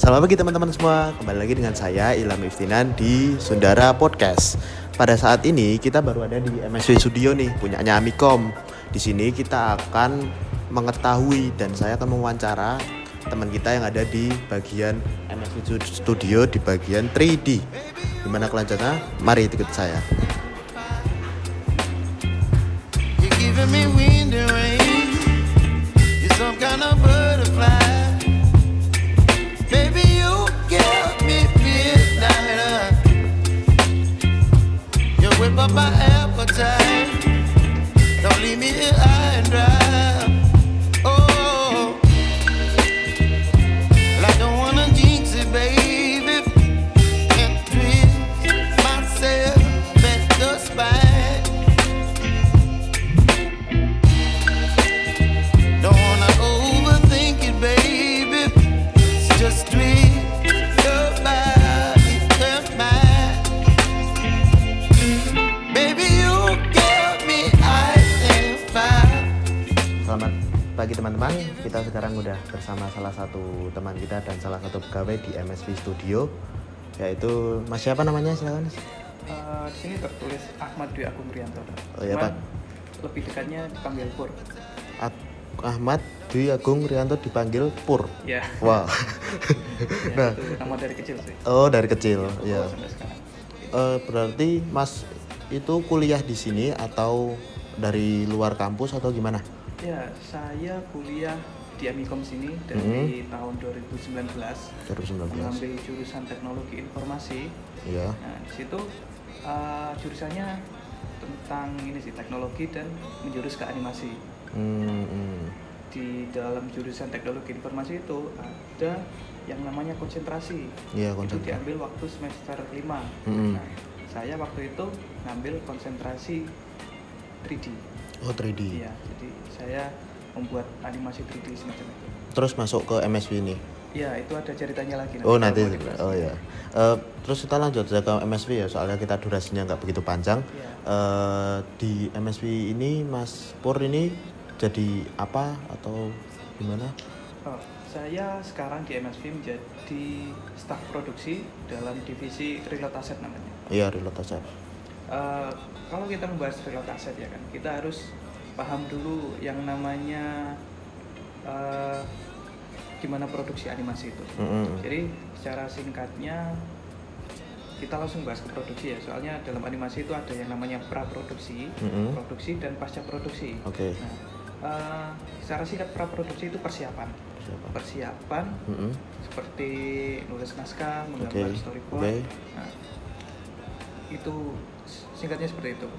Selamat pagi teman-teman semua, kembali lagi dengan saya Ilham Iftinan di Sundara Podcast. Pada saat ini kita baru ada di MSW Studio nih, punyanya Amikom. Di sini kita akan mengetahui dan saya akan mewawancara teman kita yang ada di bagian MSW Studio di bagian 3D. Gimana kelanjutannya? Mari ikut saya. You're giving me wind and rain. You're some kind of butterfly. Baby, you give me midnight. You whip up my appetite. Don't leave me here high and dry. Oh, well, I don't wanna jinx it, baby, and twist myself at the spine. Don't wanna overthink it, baby. It's just twist your body and mine. Baby, you give me ice and fire. Selamat pagi teman-teman, kita sekarang udah bersama salah satu teman kita dan salah satu pegawai di MSV Studio, yaitu Mas siapa namanya, silakan. Di sini tertulis Ahmad Dwi Agung Rianto. Oh ya, Pak. Lebih dekatnya dipanggil Pur. Ahmad Dwi Agung Rianto dipanggil Pur. Ya. Wow. Ya, Nah, itu nama dari kecil sih. oh dari kecil, ya. Sampai sekarang. Berarti Mas itu kuliah di sini atau dari luar kampus atau gimana? Ya, saya kuliah di Amikom sini dari tahun 2019. 2019. Mengambil jurusan Teknologi Informasi. Iya. Nah, di situ jurusannya tentang ini sih, teknologi dan menjurus ke animasi. Di dalam jurusan Teknologi Informasi itu ada yang namanya konsentrasi. Iya, Itu konsentrasi. diambil waktu semester 5. Nah, saya waktu itu ngambil konsentrasi 3D. Oh 3D. Iya, jadi saya membuat animasi 3D semacam itu. Terus masuk ke MSV ini. Ya, itu ada ceritanya lagi. Oh nanti. kalau mau dibahas. Oh ya. Terus kita lanjut aja ke MSV ya, soalnya kita durasinya nggak begitu panjang. Iya. Di MSV ini Mas Pur ini jadi apa atau gimana? Oh, saya sekarang di MSV menjadi staf produksi dalam divisi Reload Asset namanya. Iya, reload aja. Kalau kita membahas Reload Asset ya kan, kita harus paham dulu yang namanya gimana produksi animasi itu. Jadi secara singkatnya kita langsung bahas ke produksi ya, soalnya dalam animasi itu ada yang namanya pra-produksi, produksi dan pasca produksi. Oke. Nah, secara singkat pra-produksi itu persiapan. Persiapan seperti nulis naskah, menggambar Oke. storyboard. Oke. Nah, itu singkatnya seperti itu.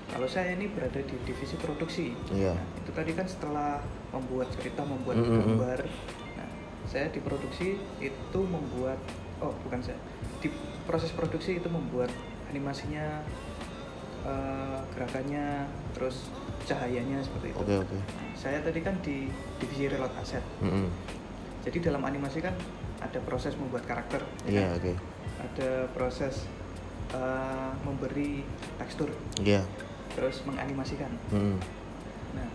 Kalau saya ini berada di divisi produksi. Iya. Nah, itu tadi kan setelah membuat cerita, membuat gambar. Nah, saya di produksi itu membuat, bukan saya, di proses produksi itu membuat animasinya, gerakannya, terus cahayanya seperti itu. Oke. Nah, saya tadi kan di divisi Reload Asset. Jadi dalam animasi kan ada proses membuat karakter. Iya, kan? oke. Ada proses memberi tekstur, Iya. terus menganimasikan. Nah,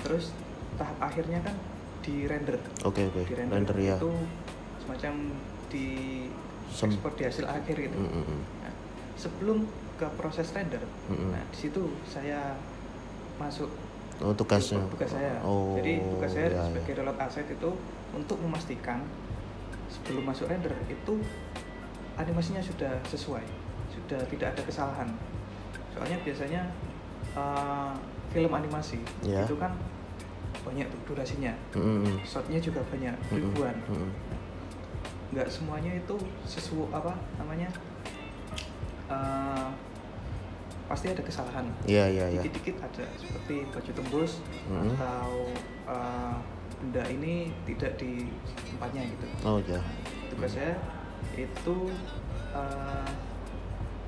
terus tahap akhirnya kan di render. Oke. Di Render ya. itu semacam di ekspor di hasil akhir itu. Nah, sebelum ke proses render, nah di situ saya masuk. Oh, tugasnya. Tugas saya. Oh. Jadi tugas saya iya, sebagai reload asset itu untuk memastikan sebelum masuk render itu animasinya sudah sesuai, sudah tidak ada kesalahan. Soalnya biasanya film animasi Iya. itu kan banyak tuh durasinya, shotnya juga banyak, ribuan. Nggak semuanya itu pasti ada kesalahan. Iya. Dikit-dikit ada, seperti baju tembus atau benda ini tidak di tempatnya gitu. Oh ya. Tugas saya itu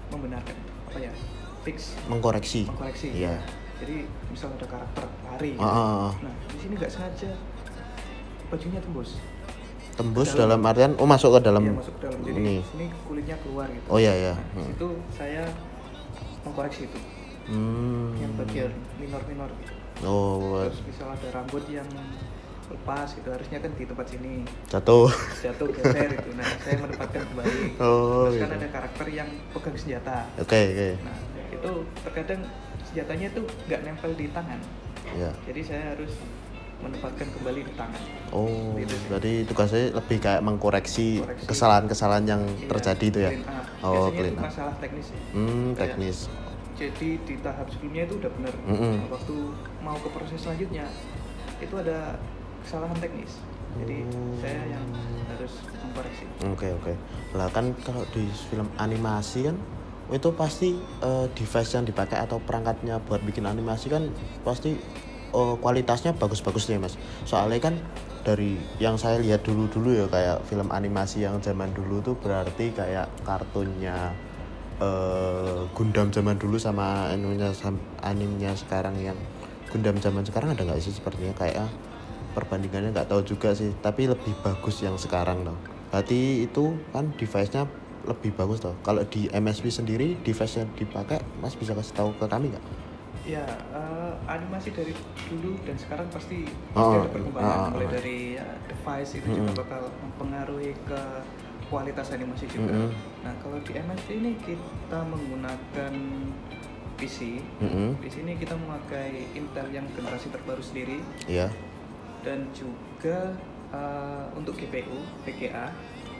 membenarkan fix, Mengkoreksi. Iya. Jadi misal ada karakter lari gitu. Nah di sini nggak sengaja bajunya tembus Tembus Dalam. dalam artian masuk ke dalam. Iya, masuk ke dalam, jadi ini. sini kulitnya keluar gitu. Oh iya. Nah, di situ saya mengkoreksi itu yang bagian minor gitu. Oh. Terus misal ada rambut yang lepas gitu, harusnya kan di tempat sini Jatuh. jatuh geser itu. Nah saya menempatkan kembali. Oh, Terus kan gitu. ada karakter yang pegang senjata. Oke. Nah itu terkadang senjatanya itu nggak nempel di tangan, Ya. jadi saya harus menempatkan kembali di tangan. Oh, Gitu sih. jadi tugasnya lebih kayak mengkoreksi Koreksi. kesalahan-kesalahan yang Iya, terjadi itu ya. clean up. Oh, Biasanya clean itu up. masalah teknis ya. Kayak, Teknis. jadi di tahap sebelumnya itu udah benar. Mm-mm. Waktu mau ke proses selanjutnya itu ada kesalahan teknis. Jadi saya yang harus mengkoreksi. Oke. Lah kan kalau di film animasi kan itu pasti device yang dipakai atau perangkatnya buat bikin animasi kan pasti kualitasnya bagus-bagus nih Mas. Soalnya kan dari yang saya lihat dulu ya kayak film animasi yang zaman dulu tuh berarti kayak kartunnya Gundam zaman dulu sama animenya sekarang yang Gundam zaman sekarang ada nggak sih sepertinya kayak perbandingannya nggak tahu juga sih, tapi lebih bagus yang sekarang loh. Berarti itu kan device-nya lebih bagus loh. Kalau di MSP sendiri device yang dipakai Mas bisa kasih tahu ke kami nggak? Ya, animasi dari dulu dan sekarang pasti Oh, ada perkembangan. Mulai oh. dari device itu juga bakal mempengaruhi ke kualitas animasi juga. Mm-mm. Nah, kalau di MSP ini kita menggunakan PC. Di sini kita memakai Intel yang generasi terbaru sendiri, Iya. dan juga untuk GPU VGA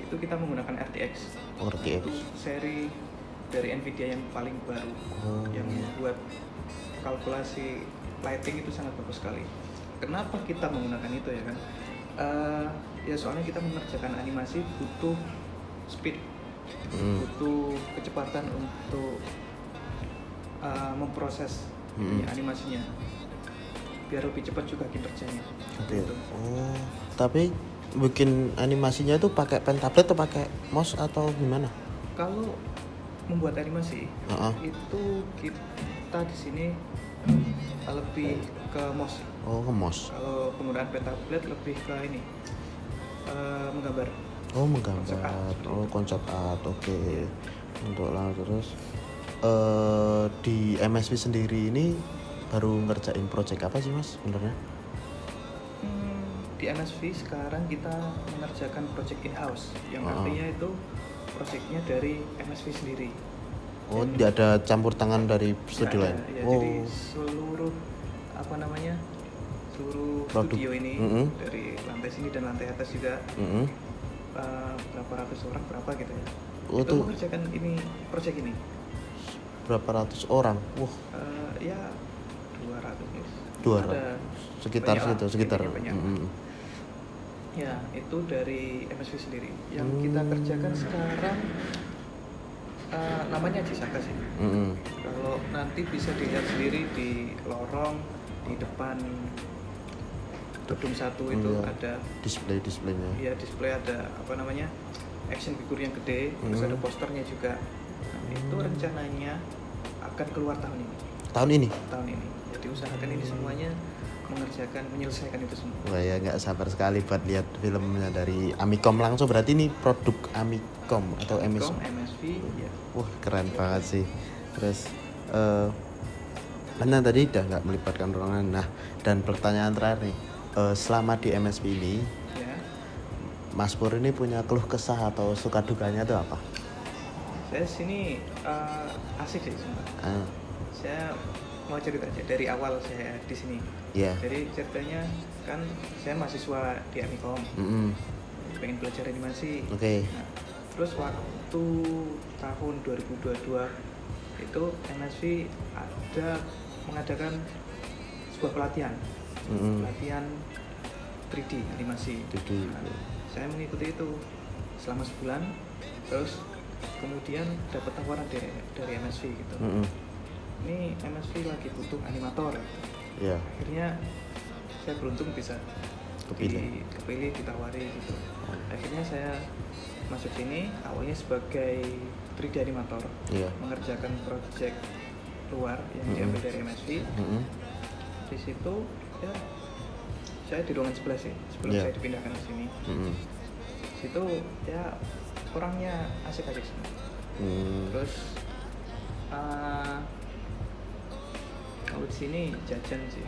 itu kita menggunakan RTX. RTX. Itu seri dari Nvidia yang paling baru, yang membuat kalkulasi lighting itu sangat bagus sekali. Kenapa kita menggunakan itu ya kan? Ya soalnya kita mengerjakan animasi butuh speed, butuh kecepatan untuk memproses animasinya, biar lebih cepat juga kinerjanya. Gitu. Oh, tapi bikin animasinya itu pakai pen tablet atau pakai mouse atau gimana? Kalau membuat animasi Uh-uh. itu kita di sini lebih ke mouse. Oh, ke mouse. Kalau penggunaan pen tablet lebih ke ini menggambar. Oh, menggambar. Konsep art. Oh, konsep art. Oke. Untuk lah terus di MSP sendiri ini baru ngerjain project apa sih Mas sebenarnya? Di MSV sekarang kita mengerjakan project in-house, yang artinya itu projectnya dari MSV sendiri. Oh, Dan tidak ada campur tangan dari studio lain. ya, Oh, jadi seluruh seluruh Produk. studio ini dari lantai sini dan lantai atas juga berapa ratus orang berapa gitu ya. Oh, itu tuh. mengerjakan ini project ini. Berapa ratus orang? Wah, Ya 200 nih. 200. Ada Sekitar banyak lah, situ, sekitar. banyak. Ya, itu dari MSV sendiri. Yang kita kerjakan sekarang namanya Cisaka sih. Kalau nanti bisa dilihat sendiri di lorong di depan gedung 1 itu Iya. ada Displaynya. ya display, ada action figure yang gede, terus ada posternya juga. Nah, itu rencananya akan keluar tahun ini. Tahun ini. Jadi usahakan ini semuanya menyelesaikan itu semua. Wah ya nggak sabar sekali buat lihat filmnya dari Amicom langsung. Berarti ini produk Amicom atau Amicom, MSV. MSV, ya. Wah keren banget sih. Terus mana tadi udah nggak melibatkan ruangan. Nah dan pertanyaan terakhir nih, selama di MSV ini Ya. Mas Pur ini punya keluh kesah atau suka dukanya itu apa? Saya sini asik sih sebenarnya. Saya mau cerita aja dari awal saya di sini. Iya. Jadi ceritanya kan saya mahasiswa di Amicom, pengen belajar animasi. Oke. Nah, terus waktu tahun 2022 itu MSV mengadakan sebuah pelatihan 3D animasi. 3D. Nah, saya mengikuti itu selama sebulan, terus kemudian dapat tawaran dari MSV gitu. Ini MSV lagi butuh animator. Iya. Akhirnya saya beruntung bisa kepilih ditawari gitu. Akhirnya saya masuk sini awalnya sebagai 3D animator, mengerjakan project luar yang diambil dari MSV. Di situ ya saya di ruangan sebelah sih sebelum saya dipindahkan ke sini. Situ ya orangnya asik-asik semua. Terus Kalau di sini jajan sih.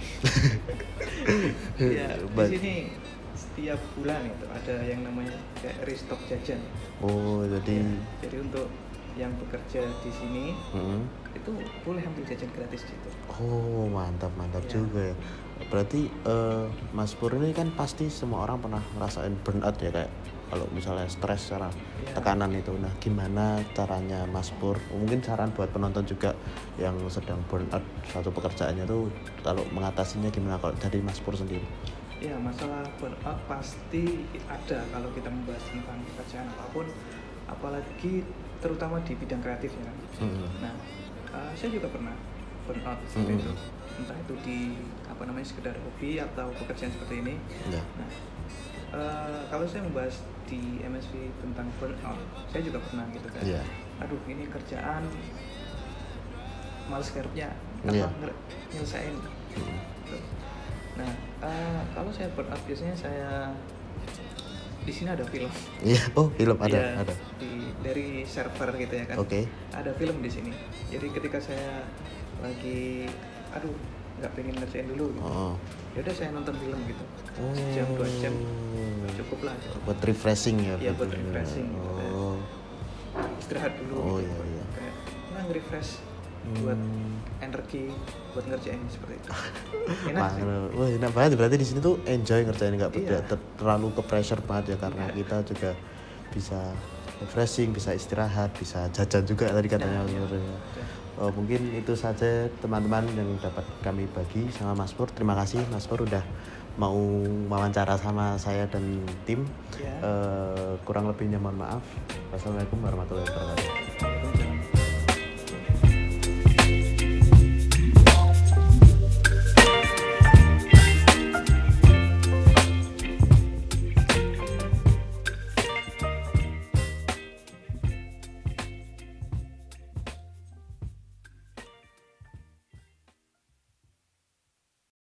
Ya, di But- sini setiap bulan itu ada yang namanya kayak restock jajan. Oh, jadi Jadi untuk yang bekerja di sini Mm. itu boleh ambil jajan gratis gitu. Oh, mantap Iya. juga ya. Berarti Mas Pur ini kan pasti semua orang pernah ngerasain burnout ya, kayak kalau misalnya stres secara Iya. tekanan itu. Nah, gimana caranya Mas Pur? Mungkin saran buat penonton juga yang sedang burnout suatu pekerjaannya tuh, kalau mengatasinya gimana kalau dari Mas Pur sendiri? Ya, masalah burnout pasti ada kalau kita membahas tentang pekerjaan apapun, apalagi terutama di bidang kreatif ya. Mm. Nah, saya juga pernah burnout seperti Mm-mm. itu, entah itu di sekedar hobi atau pekerjaan seperti ini. Ya. Nah, kalau saya membahas di MSV tentang burnout, saya juga pernah gitu kan. Iya. Aduh, ini kerjaan males garapnya, Iya. nyelesain. Mm. Nah, kalau saya burnout biasanya saya di sini ada film. Iya, oh film ada, Iya, ada. dari server gitu ya kan. Oke. Ada film di sini. Jadi ketika saya lagi, aduh, nggak pengen ngerjain dulu gitu. Oh. Ya udah saya nonton film gitu. Oh. Sejam 2 jam cukup lah. Gitu. Buat refreshing ya. Iya, buat berarti. refreshing. Oh. Istirahat dulu. Oh, gitu. iya, iya. Kayak refresh buat energi buat ngerjain seperti itu. Enak sih. Wah, enak banget berarti di sini tuh enjoy ngerjain, nggak Iya. terlalu ke pressure banget ya, karena Iya. kita juga bisa refreshing, bisa istirahat, bisa jajan juga tadi katanya. Nah, iya. sebenarnya. Mungkin itu saja teman-teman yang dapat kami bagi sama Mas Pur. Terima kasih Mas Pur udah mau wawancara sama saya dan tim. Ya. Kurang lebihnya mohon maaf. Wassalamualaikum warahmatullahi wabarakatuh.